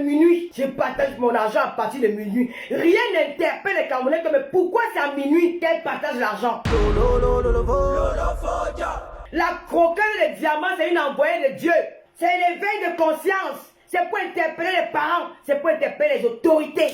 minuit, je partage mon argent à partir de minuit. Rien n'interpelle les Camerounais comme pourquoi c'est à minuit qu'elle partage l'argent. La croqueuse des diamants, c'est une envoyée de Dieu. C'est l'éveil de conscience. C'est pour interpeller les parents. C'est pour interpeller les autorités.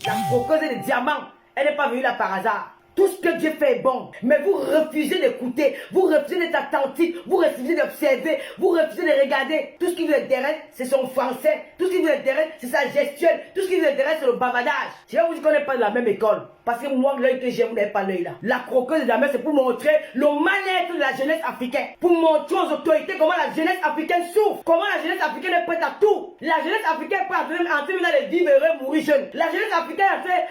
La croqueuse des diamants, elle n'est pas venue là par hasard. Tout ce que Dieu fait est bon, mais vous refusez d'écouter, vous refusez d'être attentif, vous refusez d'observer, vous refusez de regarder. Tout ce qui vous intéresse, c'est son français, tout ce qui vous intéresse, c'est sa gestuelle, tout ce qui vous intéresse, c'est le bavardage. Je vais vous dire qu'on n'est pas de la même école, parce que moi, l'œil que j'ai, vous n'avez pas l'œil là. La croqueuse de la mer, c'est pour montrer le mal-être de la jeunesse africaine, pour montrer aux autorités comment la jeunesse africaine souffre, comment la jeunesse africaine est prête à tout. La jeunesse africaine peut entrer dans les vivre heureux, mourir jeune. La jeunesse africaine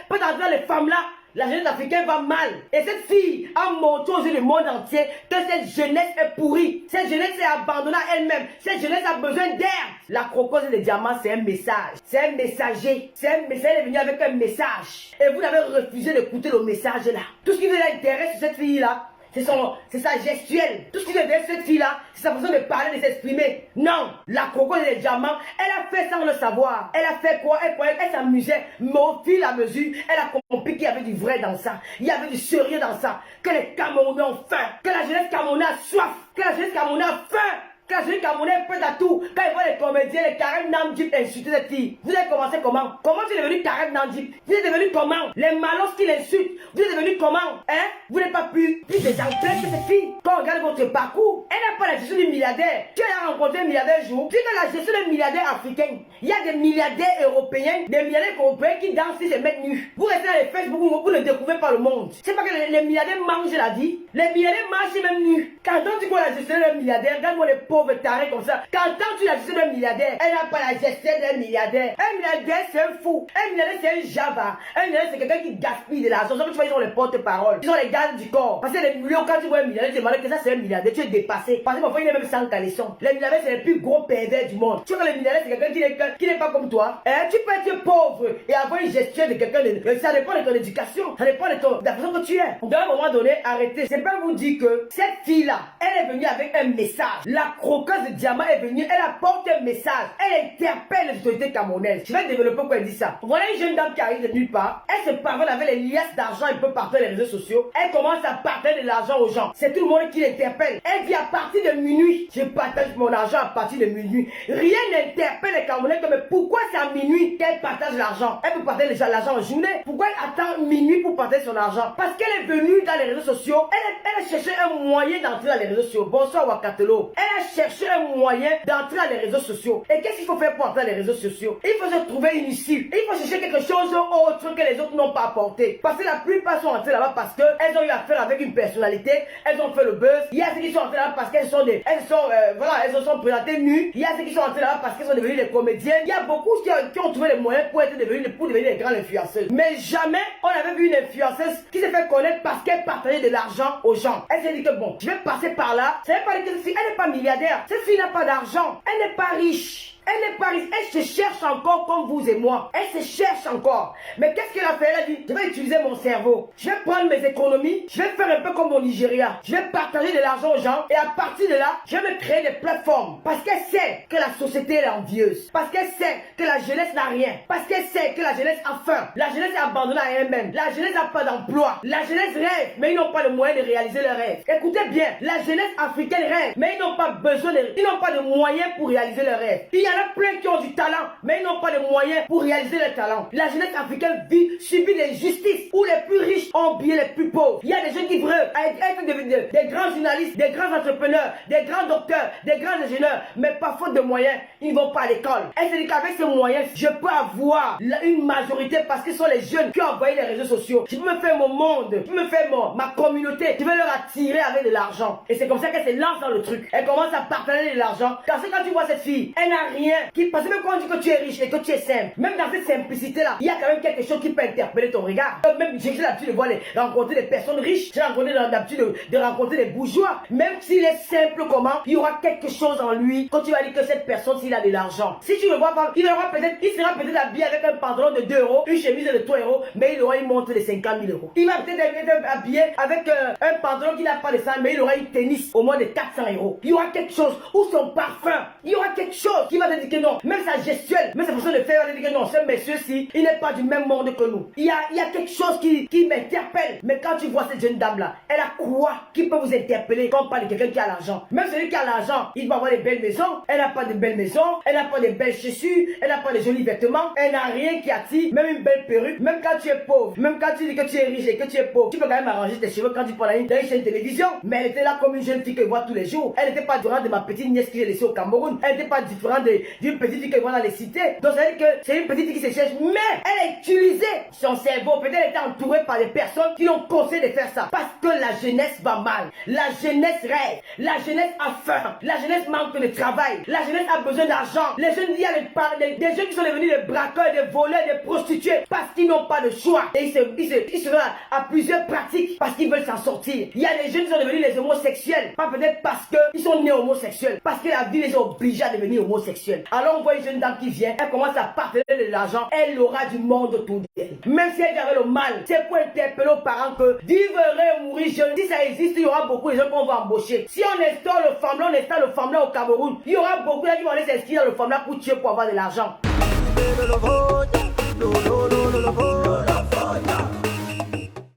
peut entrer dans les femmes là. La jeunesse africaine va mal. Et cette fille a montré aux yeux du monde entier que cette jeunesse est pourrie. Cette jeunesse est abandonnée à elle-même. Cette jeunesse a besoin d'air. La croqueuse des diamants, c'est un message. C'est un messager. Elle est venue avec un message. Et vous avez refusé d'écouter le message là. Tout ce qui vous intéresse sur cette fille-là, c'est sa gestuelle. Tout ce qui intéresse cette fille-là, c'est sa façon de parler, de s'exprimer. Non, la croqueuse des diamants, elle a fait sans le savoir. Elle a fait quoi? Elle s'amusait. Mais au fil et à mesure, elle a compris qu'il y avait du vrai dans ça. Il y avait du sérieux dans ça. Que les Camerounais ont faim. Que la jeunesse camerounaise a soif. Que la jeunesse camerounaise a faim. Quand je dis Camerounais est prêt à tout, quand ils voient les comédiens, les Karim Namdip insulter cette fille, vous avez commencé comment? Comment tu es devenu Karim Namdip? Vous êtes devenu comment? Les malos qui l'insultent, vous êtes devenu comment? Hein? Vous n'êtes pas plus exemplaire que cette fille. Quand on regarde votre parcours, elle n'a pas la gestion du milliardaire. Tu as rencontré un milliardaire un jour, tu as la gestion des milliardaires africains. Il y a des milliardaires européens, des milliardaires européens qui dansent et se mettent nus. Vous restez dans les Facebook, vous ne découvrez pas le monde. C'est pas que les milliardaires mangent la vie. Les milliardaires marchent même nus. Quand tu vois la gestion d'un milliardaire, regarde-moi les pauvres tarés comme ça. Quand tu la gestion d'un milliardaire, elle n'a pas la gestion d'un milliardaire. Un milliardaire, c'est un fou. Un milliardaire, c'est un java. Un milliardaire, c'est quelqu'un qui gaspille de l'argent. Tu vois, ils ont les porte-paroles. Ils ont les gardes du corps. Parce que les millions, quand tu vois un milliardaire, tu te demandes que ça, c'est un milliardaire. Tu es dépassé. Parce que parfois, il est même sans caleçon. Les milliardaires, c'est les plus gros pervers du monde. Tu vois, les milliardaires, c'est quelqu'un qui n'est pas comme toi. Hein? Tu peux être pauvre et avoir une gestion de quelqu'un. Ça dépend de ton éducation. Ça dépend de la façon que tu es. Donc, à un moment donné, arrêtez. C'est pas vous dire que cette fille-là, elle est venue avec un message. La croqueuse de diamant est venue, elle apporte un message. Elle interpelle les autorités camerounaises. Je vais développer pourquoi elle dit ça. Voilà une jeune dame qui arrive de nulle part. Elle se parvient avec les liasses d'argent un peu partout dans les réseaux sociaux. Elle commence à partager de l'argent aux gens. C'est tout le monde qui l'interpelle. Elle dit à partir de minuit, je partage mon argent à partir de minuit. Rien n'interpelle les Camerounais comme pourquoi c'est à minuit qu'elle partage l'argent. Elle peut partager l'argent en journée. Pourquoi elle attend minuit pour partager son argent? Parce qu'elle est venue dans les réseaux sociaux. Elle a cherché un moyen d'entrer dans les réseaux sociaux. Bonsoir Wakatelo. Elle a cherché un moyen d'entrer dans les réseaux sociaux. Et qu'est-ce qu'il faut faire pour entrer dans les réseaux sociaux? Il faut se trouver une issue. Il faut chercher quelque chose autre que les autres n'ont pas apporté. Parce que la plupart sont entrés là-bas parce qu'elles ont eu affaire avec une personnalité. Elles ont fait le buzz. Il y a ceux qui sont entrés là-bas parce qu'elles sont elles se sont présentées nues. Il y a ceux qui sont entrés là-bas parce qu'elles sont devenues des comédiennes. Il y a beaucoup qui ont trouvé les moyens pour devenir des grandes influenceuses. Mais jamais on avait vu une influenceuse qui s'est fait connaître parce qu'elle partageait de l'argent aux gens. Elle s'est dit que bon, je vais passer par là. Ça veut pas dire que cette fille, elle n'est pas milliardaire. Cette fille n'a pas d'argent. Elle n'est pas riche. Elle n'est pas riche. Elle se cherche encore comme vous et moi. Elle se cherche encore. Mais qu'est-ce qu'elle a fait? Elle a dit, je vais utiliser mon cerveau. Je vais prendre mes économies. Je vais faire un peu comme au Nigeria. Je vais partager de l'argent aux gens. Et à partir de là, je vais me créer des plateformes. Parce qu'elle sait que la société est envieuse. Parce qu'elle sait que la jeunesse n'a rien. Parce qu'elle sait que la jeunesse a faim. La jeunesse est abandonnée à elle-même. La jeunesse n'a pas d'emploi. La jeunesse rêve, mais ils n'ont pas le moyen de réaliser leurs rêves. Écoutez bien, la jeunesse africaine rêve, mais ils n'ont pas besoin ils n'ont pas de moyens pour réaliser leurs rêves. Il y en a plein qui ont du talent, mais ils n'ont pas de moyens pour réaliser leur talent. La jeunesse africaine subit des injustices où les plus riches ont oublié les plus pauvres. Il y a des gens qui veulent être des grands journalistes, des grands entrepreneurs, des grands docteurs, des grands ingénieurs, mais par faute de moyens, ils ne vont pas à l'école. Elle se dit qu'avec ces moyens, je peux avoir une majorité parce que ce sont les jeunes qui ont envoyé les réseaux sociaux. Je peux me faire mon monde, je peux me faire ma communauté, je vais leur attirer avec de l'argent. Et c'est comme ça qu'elle se lance dans le truc. Elle commence à partager de l'argent. Parce que quand tu vois cette fille, elle n'a rien. Parce que même quand on dit que tu es riche et que tu es simple, même dans cette simplicité-là, il y a quand même quelque chose qui peut interpeller ton regard. Même j'ai l'habitude de voir rencontrer des personnes riches, j'ai l'habitude de rencontrer des bourgeois. Même s'il est simple comment, il y aura quelque chose en lui quand tu vas dire que cette personne, s'il a de l'argent. Si tu le vois pas, il sera peut-être habillé avec un pantalon de 2 euros, une chemise de 3 euros, mais il aura une montre de 50 000 euros. Il va peut-être être habillé avec un pantalon qui n'a pas de sang, mais il aura une tennis au moins de 400 euros. Il y aura quelque chose, ou son parfum, il y aura quelque chose qui va va te dire que non. Même sa gestuelle, même sa façon de faire, va te dire que non, ce monsieur-ci, il n'est pas du même monde que nous. Il y a quelque chose qui m'interpelle. Mais quand tu vois cette jeune dame-là, elle a quoi qui peut vous interpeller quand on parle de quelqu'un qui a l'argent? Même celui qui a l'argent, il va avoir des belles maisons. Elle n'a pas de belles maisons, elle n'a pas de belles chaussures, elle n'a pas de jolis vêtements, elle n'a rien qui attire, même une belle perruque. Même quand tu es pauvre, même quand tu dis que tu es riche et que tu es pauvre, tu peux quand même arranger tes cheveux quand tu prends une chaîne de télévision. Mais elle était là comme une jeune fille que je vois tous les jours. Elle n'était pas différente de ma petite nièce que j'ai laissée au Cameroun. Elle n'était pas différente d'une petite fille que je vois dans les cités. Donc ça veut dire que c'est une petite fille qui se cherche, mais elle a utilisé son cerveau. Peut-être elle était entourée par des personnes qui l'ont conseillé de faire ça. Parce que la jeunesse va mal. La jeunesse rêve. La jeunesse a faim. La jeunesse manque de travail. La jeunesse a besoin d'argent. Les jeunes, il y a des jeunes qui sont devenus des braqueurs, des voleurs, des prostituées parce qu'ils n'ont pas de choix. Et ils se à plusieurs pratiques parce qu'ils veulent s'en sortir. Il y a des jeunes qui sont devenus les homosexuels. Pas peut-être parce qu'ils sont nés homosexuels. Parce que la vie les a obligés à devenir homosexuels. Alors on voit une jeune dame qui vient, elle commence à partager de l'argent. Elle aura du monde autour d'elle. Même si elle avait le mal, c'est pour interpeller aux parents que vivre et mourir jeune. Si ça existe, il y aura beaucoup de gens qu'on va embaucher. Si on installe le femmelin, on installe le femmelin au Cameroun, il y aura beaucoup de gens qui vont aller s'inscrire dans le femmelin pour tuer pour avoir de l'argent.